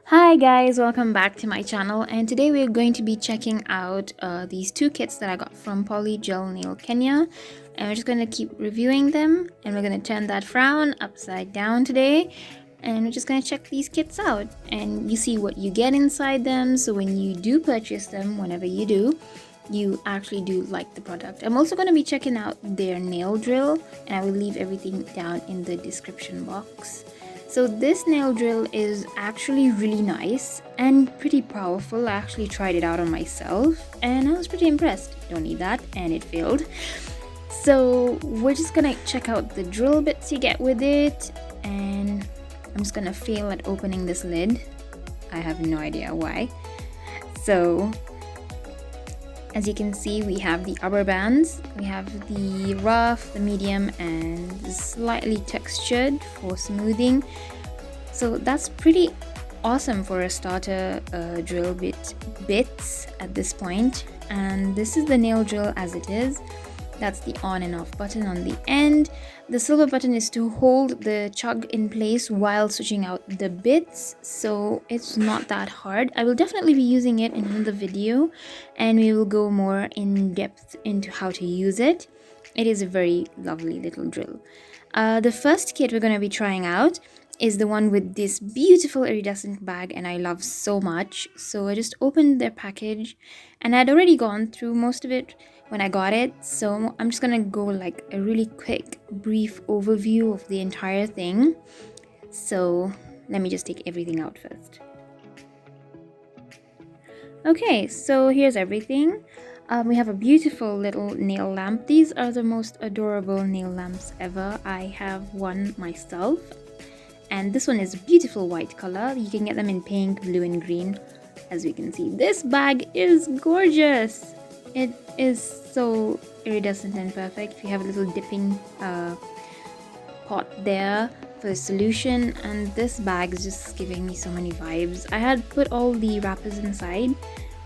Hi guys, welcome back to my channel, and today we're going to be checking out these two kits that I got from Polygel Nail Kenya, and we're just going to keep reviewing them, and we're going to turn that frown upside down today, and we're just going to check these kits out, and you see what you get inside them, so when you do purchase them, whenever you do, you actually do like the product. I'm also going to be checking out their nail drill, and I will leave everything down in the description box. So this nail drill is actually really nice and pretty powerful. I actually tried it out on myself and I was pretty impressed. Don't need that, and it failed. So we're just gonna check out the drill bits you get with it, and I'm just gonna fail at opening this lid. I have no idea why. So as you can see, we have the rubber bands, we have the rough, the medium, and the slightly textured for smoothing. So that's pretty awesome for a starter drill bits at this point. And this is the nail drill as it is. That's the on and off button on the end. The silver button is to hold the chug in place while switching out the bits, so it's not that hard. I will definitely be using it in another video, and we will go more in depth into how to use it. It is a very lovely little drill. The first kit we're going to be trying out is the one with this beautiful iridescent bag, and I love so much. So I just opened their package, and I'd already gone through most of it when I got it, so I'm just gonna go like a really quick brief overview of the entire thing. So let me just take everything out first. Okay, so here's everything. We have a beautiful little nail lamp. These are the most adorable nail lamps ever. I have one myself, and this one is a beautiful white color. You can get them in pink, blue, and green. As we can see, this bag is gorgeous. It is so iridescent and perfect. We have a little dipping pot there for the solution, and this bag is just giving me so many vibes. I had put all the wrappers inside,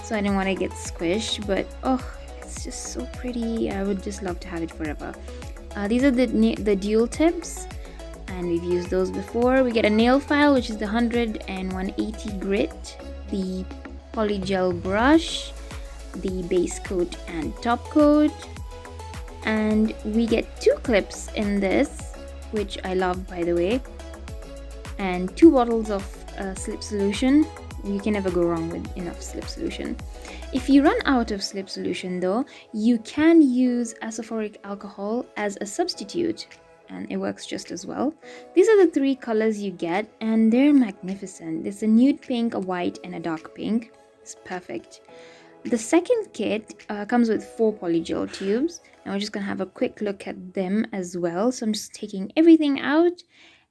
so I didn't want to get squished, but oh, it's just so pretty. I would just love to have it forever. These are the dual tips, and we've used those before. We get a nail file, which is the 100 and 180 grit, the polygel brush, the base coat and top coat, and we get 2 clips in this, which I love, by the way, and 2 bottles of slip solution. You can never go wrong with enough slip solution. If you run out of slip solution though, you can use isopropyl alcohol as a substitute, and it works just as well. These are the 3 colors you get, and they're magnificent. It's a nude pink, a white, and a dark pink. It's perfect. The second kit comes with 4 polygel tubes, and we're just going to have a quick look at them as well. So I'm just taking everything out,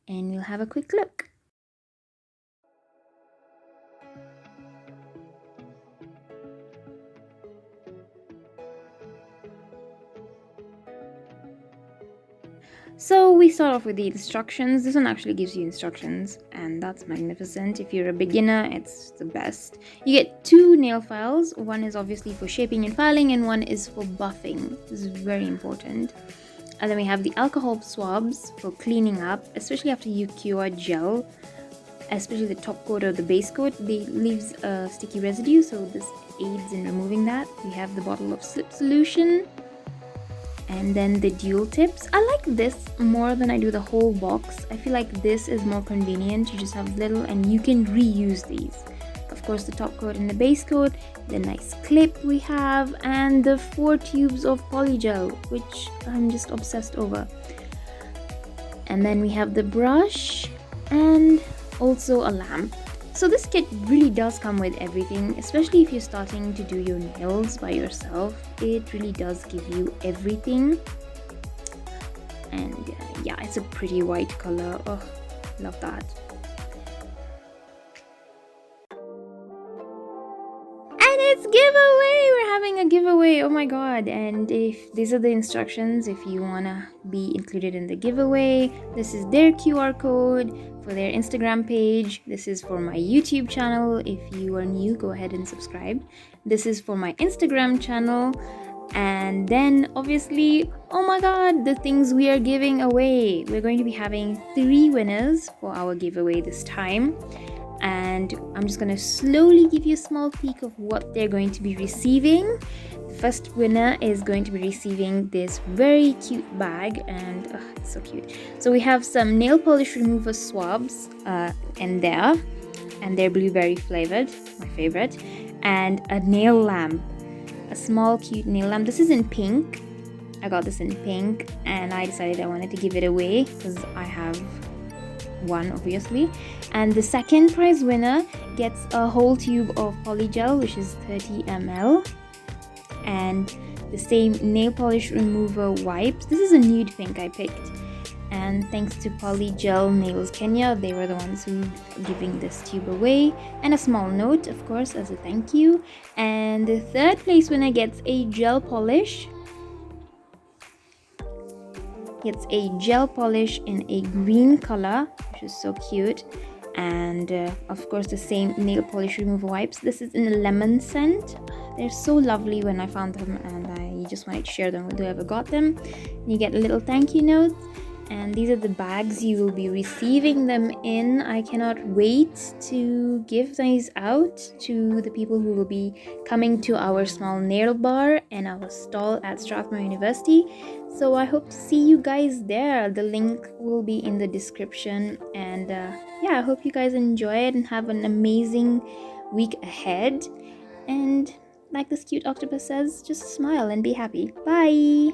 and we'll have a quick look. So we start off with the instructions. This one actually gives you instructions, and that's magnificent. If you're a beginner, it's the best. You get 2 nail files. One is obviously for shaping and filing, and one is for buffing. This is very important. And then we have the alcohol swabs for cleaning up, especially after you cure gel, especially the top coat or the base coat. They leaves a sticky residue, so this aids in removing that. We have the bottle of slip solution, and then the dual tips. I like this more than I do the whole box. I feel like this is more convenient. You just have little, and you can reuse these. Of course, the top coat and the base coat, the nice clip we have, and the 4 tubes of polygel, which I'm just obsessed over. And then we have the brush and also a lamp. So this kit really does come with everything, especially if you're starting to do your nails by yourself. It really does give you everything. And yeah, it's a pretty white color. Oh, love that. And it's giveaway! We're having a giveaway, oh my god. And if these are the instructions, if you wanna be included in the giveaway, this is their QR code for their Instagram page. This is for my YouTube channel. If you are new, go ahead and subscribe. This is for my Instagram channel. And then obviously, oh my god, the things we are giving away. We're going to be having 3 winners for our giveaway this time. and I'm just going to slowly give you a small peek of what they're going to be receiving. The first winner is going to be receiving this very cute bag, and it's so cute. So we have some nail polish remover swabs in there, and they're blueberry flavored, my favorite, and a nail lamp, a small cute nail lamp. This is in pink. I got this in pink, and I decided I wanted to give it away because I have one, obviously. And the second prize winner gets a whole tube of polygel, which is 30 ml, and the same nail polish remover wipes. This is a nude pink I picked, and thanks to Polygel Nails Kenya, they were the ones who are giving this tube away, and a small note, of course, as a thank you. And the third place winner gets a gel polish. Gets a gel polish in a green color, which is so cute. And of course, the same nail polish remover wipes. This is in a lemon scent. They're so lovely when I found them, and I just wanted to share them with whoever got them. And you get a little thank you note, and these are the bags you will be receiving them in. I cannot wait to give these out to the people who will be coming to our small nail bar and our stall at Strathmore University. So I hope to see you guys there. The link will be in the description, and yeah, I hope you guys enjoy it and have an amazing week ahead. And like this cute octopus says, just smile and be happy. Bye.